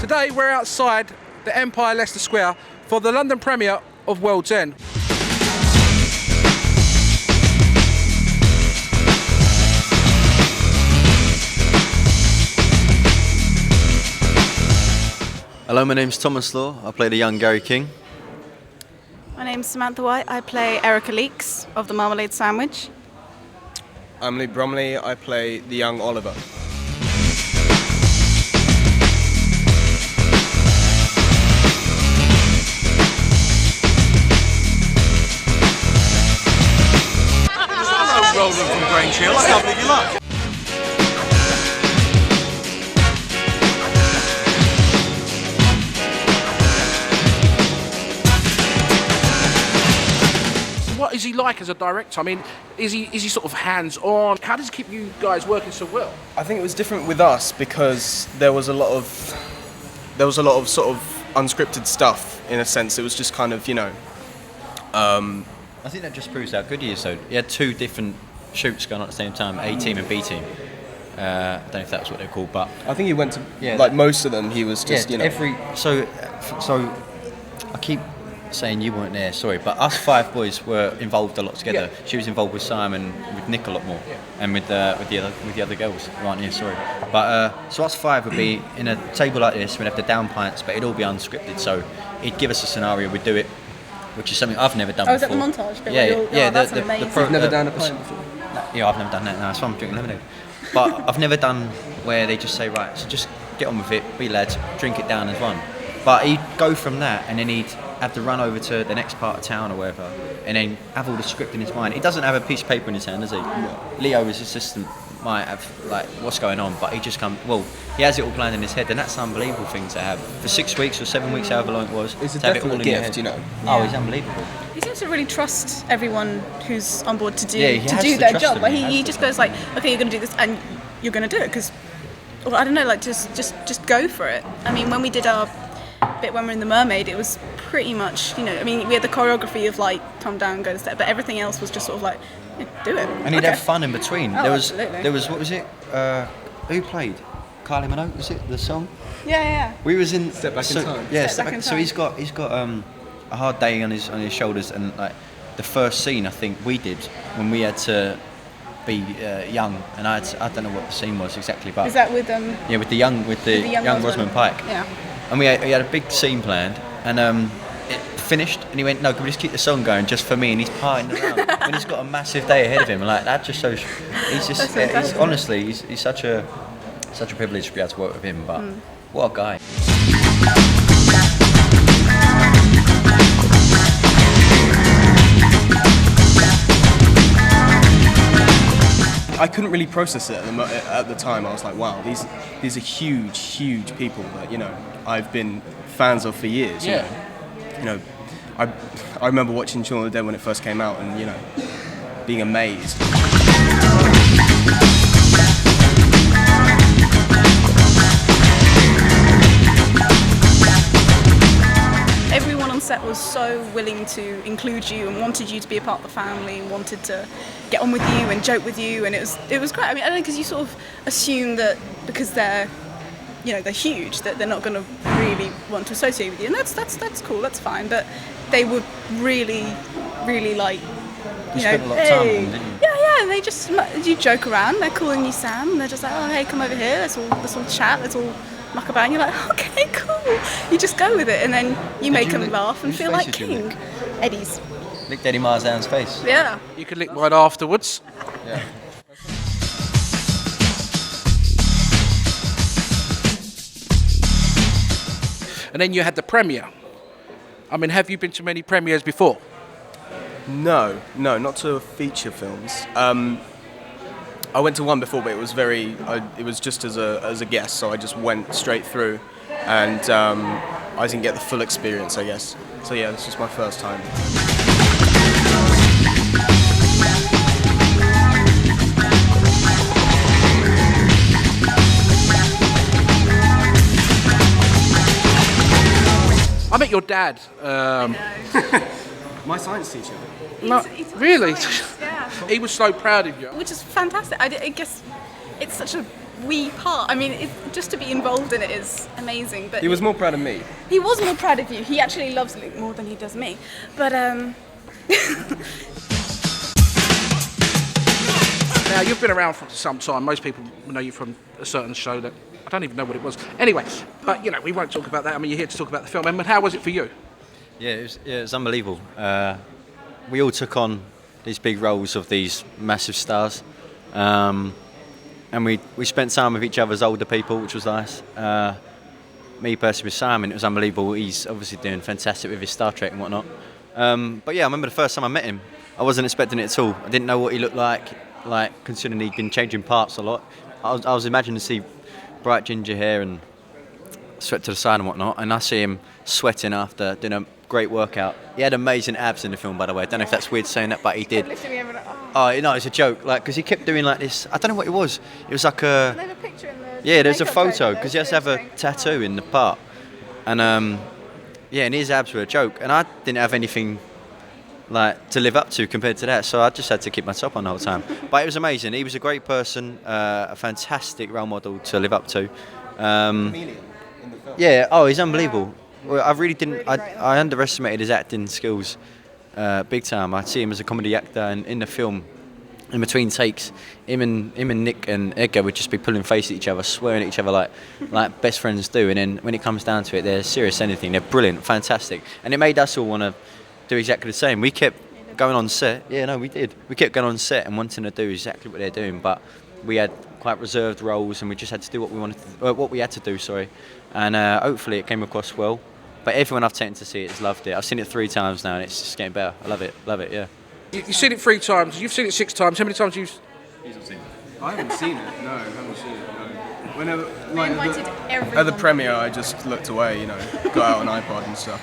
Today we're outside the Empire Leicester Square for the London premiere of World's End. Hello, my name's Thomas Law. I play the young Gary King. My name's Samantha White. I play Erica Leeks of the Marmalade Sandwich. I'm Lee Bromley. I play the young Oliver. Roland from Grange Hill. That's lovely, you luck. What is he like as a director? I mean, is he sort of hands-on? How does he keep you guys working so well? I think it was different with us because there was a lot of sort of unscripted stuff in a sense. It was just kind of, you know. I think that just proves how good he is. So he had two different shoots going on at the same time, A team and B team. I don't know if that's what they're called, but I think he went to like most of them. He was just, you know. So I keep saying you weren't there, sorry, but us five boys were involved a lot together. Yeah. She was involved with Simon, with Nick a lot more, and with the other girls who aren't here, sorry. But so us five would be in a table like this. We'd have the down pints, but it'd all be unscripted. So he'd give us a scenario, we'd do it, which is something I've never done before. Oh, is that the montage? Yeah. That's amazing. You've never done a pint before? Yeah, I've never done that. No, that's why I'm drinking lemonade. But I've never done where they just say, right, so just get on with it, be lads, drink it down as one. But he'd go from that, and then he'd have to run over to the next part of town or wherever, and then have all the script in his mind. He doesn't have a piece of paper in his hand, does he? No. Leo, his assistant, might have like what's going on, but he has it all planned in his head, and that's an unbelievable thing to have for 6 weeks or 7 weeks, however long it was. It's a to have it all definite in your gift, head. you know. Oh, he's unbelievable. He seems to really trust everyone who's on board to do Yeah, he has to their trust job. them, Like he has he to. just goes like, okay, you're going to do this, and you're going to do it because, well, I don't know, like just go for it. I mean, when we did our bit when we were in the Mermaid, it was pretty much, you know, I mean, we had the choreography of like Tom Down, go to step, but everything else was just sort of like, yeah, do it. And he'd have fun in between. Oh, there was absolutely. what was it? Who played? Kylie Minogue, was it the song? Yeah. We was in Step Back in Time. Yeah, Step Back in So Time. he's got a hard day on his shoulders, and like the first scene I think we did when we had to be young, and I don't know what the scene was exactly, but Is that with yeah, with the young Rosamund Pike. Yeah. And we had a big scene planned, and it finished, and he went, no, can we just keep the song going just for me? And he's partying around when he's got a massive day ahead of him, and like that just shows. He's just That's fantastic. he's such a privilege to be able to work with him. But what a guy. I couldn't really process it at the time. I was like, wow, these are huge people that, you know, I've been fans of for years. Yeah. You know, I remember watching Shaun of the Dead when it first came out, and, you know, being amazed. Everyone on set was so willing to include you and wanted you to be a part of the family and wanted to get on with you and joke with you, and it was great. I mean, I don't know, because you sort of assume that because they're huge that they're not going to really want to associate with you, and that's cool, that's fine. But they would really like, You spent a lot of time with them, didn't you? Yeah, they just, you joke around, they're calling you Sam, and they're just like, oh, hey, come over here, let's all chat, let's all muck about, and you're like, okay, cool. You just go with it, and then you make them laugh and whose feel like face did you king. lick? Eddie's. Licked Eddie Marsan's face. Yeah. You could lick mine afterwards. Yeah. And then you had the premiere. I mean, have you been to many premieres before? No, not to feature films. I went to one before, but it was it was just as a guest, so I just went straight through, and I didn't get the full experience, I guess. So yeah, this was my first time. I met your dad. My science teacher. No, He's really? yeah. He was so proud of you. Which is fantastic. I guess it's such a wee part. I mean, just to be involved in it is amazing. But He was more proud of me. he was more proud of you. He actually loves Luke more than he does me. But Now, you've been around for some time. Most people know you from a certain show that I don't even know what it was. Anyway, but we won't talk about that. I mean, you're here to talk about the film. But how was it for you? Yeah, it was unbelievable. We all took on these big roles of these massive stars, and we spent time with each other as older people, which was nice. Me personally with Simon, it was unbelievable. He's obviously doing fantastic with his Star Trek and whatnot. But yeah, I remember the first time I met him, I wasn't expecting it at all. I didn't know what he looked like considering he'd been changing parts a lot. I was imagining to see bright ginger hair and sweat to the side and whatnot, and I see him sweating after doing a great workout. He had amazing abs in the film, by the way. I don't know if that's weird saying that, but he did. Oh, no, it's a joke. Because he kept doing like this. I don't know what it was. It was like a. they have a picture in the Yeah, there's a makeup photo over because there, he has to have a seriously. tattoo in the part, and and his abs were a joke, and I didn't have anything to live up to compared to that, so I just had to keep my top on the whole time. But it was amazing. He was a great person, a fantastic role model to live up to. Yeah, he's unbelievable. Well, I really didn't. I underestimated his acting skills big time. I see him as a comedy actor, and in the film, in between takes, him and Nick and Edgar would just be pulling face at each other, swearing at each other like best friends do. And then when it comes down to it, they're serious anything. They're brilliant, fantastic, and it made us all want to do exactly the same. We kept going on set. Yeah, no, we did. We kept going on set and wanting to do exactly what they're doing, but we had quite reserved roles, and we just had to do what we had to do. Sorry, and hopefully it came across well. But everyone I've taken to see it has loved it. I've seen it 3 times now, and it's just getting better. I love it. Yeah. You've seen it 3 times. You've seen it 6 times. How many times you've? I haven't seen it. No, I haven't seen it. No. Whenever invited everyone. at the premiere, I just looked away. Got out an iPod and stuff.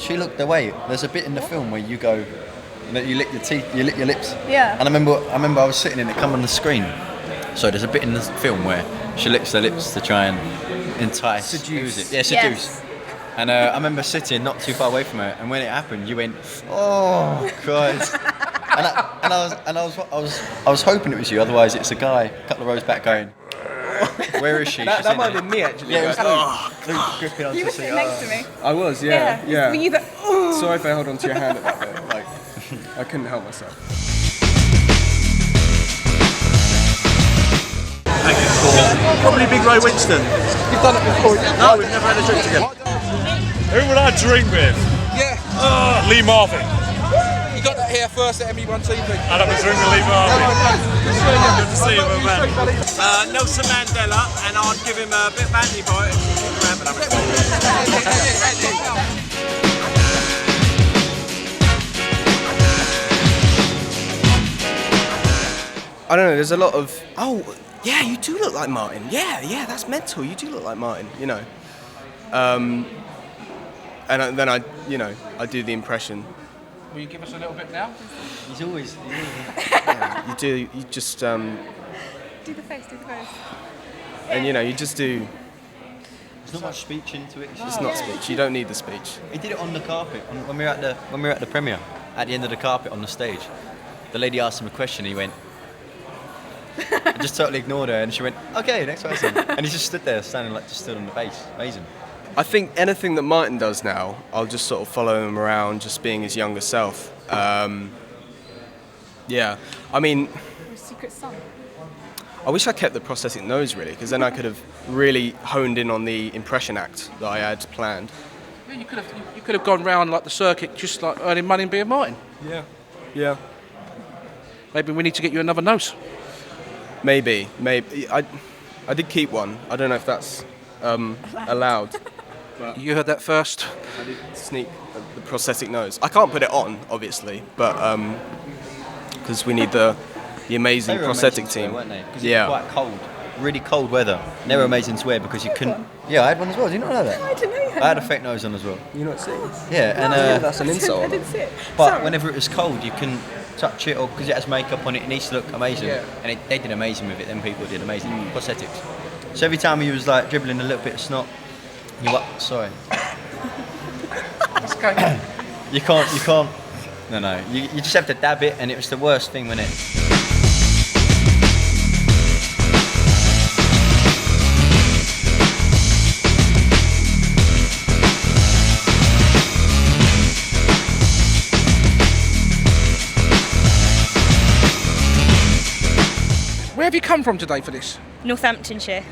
She looked away. There's a bit in the film where you go, you lick your teeth, you lick your lips. Yeah. And I remember I was sitting in it, come on the screen. So there's a bit in the film where she licks her lips to try and entice. Seduce. Yeah, seduce. Yes. And I remember sitting not too far away from her, and when it happened, you went, "Oh Christ!" I was hoping it was you. Otherwise, it's a guy a couple of rows back going, "Where is she?" That might have been me actually. Yeah, it was Luke gripping onto You were sitting next to me. I was. Yeah. Were you the? Oh. Sorry if I held onto your hand at that bit. I couldn't help myself. Probably Big Ray Winston. You've done it before. No, we've never had a drink together. Who would I drink with? Yeah. Lee Marvin. You got that here first at ME1 TV. I'd have a drink with Lee Marvin. Good to see you, my man. Nelson Mandela, and I'd give him a bit of antibiotics and kick him out and have I don't know. There's a lot of yeah, you do look like Martin. Yeah, that's mental. You do look like Martin. And then I do the impression. Will you give us a little bit now? He's always. You just Do the face. and you just do. There's not much speech into it. It's not speech. You don't need the speech. He did it on the carpet when we were at the premiere. At the end of the carpet on the stage, the lady asked him a question. He went. I just totally ignored her, and she went, "Okay, next person." And he just stood there, standing just stood on the base. Amazing. I think anything that Martin does now, I'll just sort of follow him around, just being his younger self. Yeah, I mean, Secret son. I wish I kept the prosthetic nose really, because then I could have really honed in on the impression act that I had planned. Yeah, you could have gone round like the circuit, just like earning money and being Martin. Yeah. Maybe we need to get you another nose. Maybe. I did keep one. I don't know if that's allowed. You heard that first. I did sneak the prosthetic nose. I can't put it on, obviously, but because we need the amazing They were prosthetic amazing to team. wear, weren't they? 'Cause Yeah. it was quite cold, really cold weather. And they were amazing to wear because you couldn't. Yeah, I had one as well. Did you not know that? I didn't know you had I had a fake nose on as well. You not see? Yeah, and Yeah, that's an I insult. didn't see it. but Sorry. whenever it was cold, you couldn't touch it, or because it has makeup on it, it needs to look amazing. Yeah. And they did amazing with it. Them people did amazing prosthetics. So every time he was dribbling a little bit of snot, you what? Sorry. It's okay. You can't No. You just have to dab it, and it was the worst thing, wasn't it? Where have you come from today for this? Northamptonshire,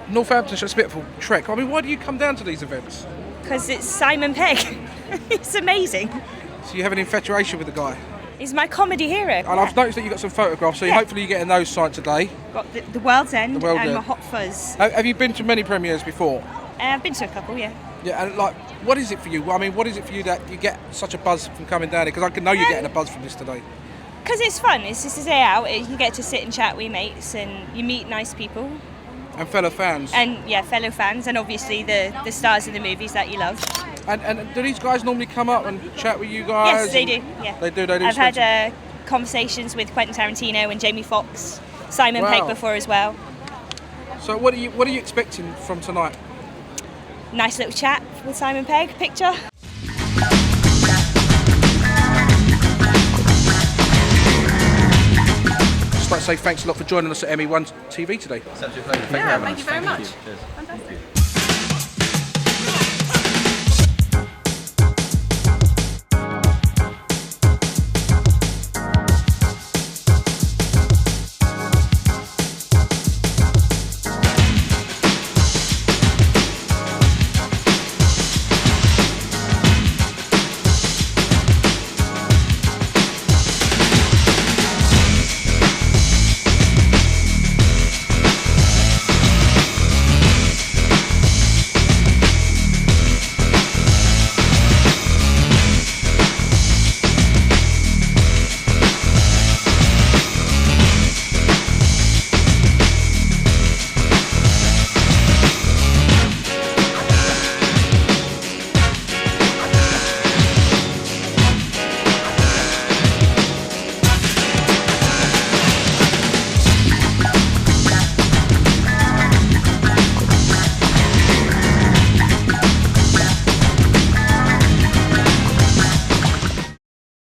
Northamptonshire, it's a bit of a trek. I mean, why do you come down to these events? because it's Simon Pegg. It's amazing. So you have an infatuation with the guy. He's my comedy hero. And I've noticed that you've got some photographs, so Yeah. hopefully you're getting those signed today. Got the World's End The World's and End. my Hot Fuzz. Have you been to many premieres before? I've been to a couple, yeah. Yeah, and like, what is it for you? I mean, what is it for you that you get such a buzz from coming down here? Because I can know you're getting a buzz from this today. Because it's fun. It's just a day out. You get to sit and chat with your mates, and you meet nice people. And fellow fans. And yeah, fellow fans, and obviously the stars of the movies that you love. And do these guys normally come up and chat with you guys? Yes, they do. Yeah, They do. I've had conversations with Quentin Tarantino and Jamie Foxx, Simon Wow. Pegg before as well. So what are you expecting from tonight? Nice little chat with Simon Pegg. Picture. Just like to say thanks a lot for joining us at ME1 TV today. It's such a pleasure. Yeah, thank you very much. Cheers. Fantastic.